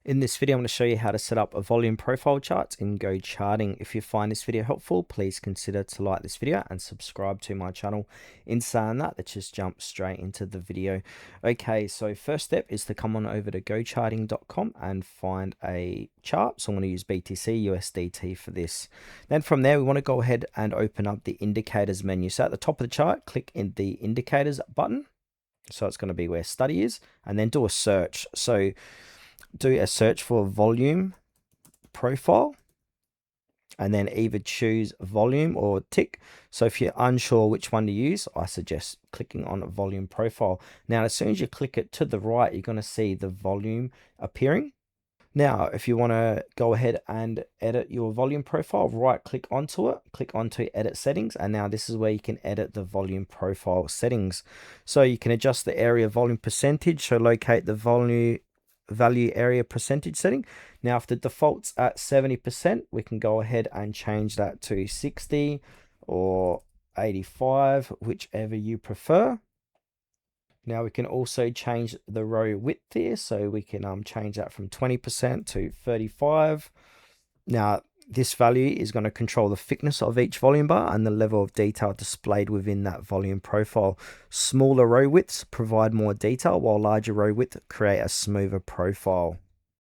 In this video, I'm going to show you how to set up a volume profile chart in GoCharting. If you find this video helpful, please consider to like this video and subscribe to my channel. In saying that, let's just jump straight into the video. Okay, so first step is to come on over to GoCharting.com and find a chart. So I'm going to use BTC USDT for this. Then from there, we want to go ahead and open up the indicators menu. So at the top of the chart, click in the indicators button. So it's going to be where study is, and then do a search. So do a search for volume profile and then either choose volume or tick. So if you're unsure which one to use, I suggest clicking on volume profile. Now, as soon as you click it to the right, you're going to see the volume appearing. Now, if you want to go ahead and edit your volume profile, right click onto it, click onto edit settings. And now this is where you can edit the volume profile settings. So you can adjust the area volume percentage. So locate the volume value area percentage setting. Now, if the default's at 70%, we can go ahead and change that to 60 or 85, whichever you prefer. Now we can also change the row width here, so we can change that from 20% to 35. Now this value is going to control the thickness of each volume bar and the level of detail displayed within that volume profile. Smaller row widths provide more detail, while larger row widths create a smoother profile.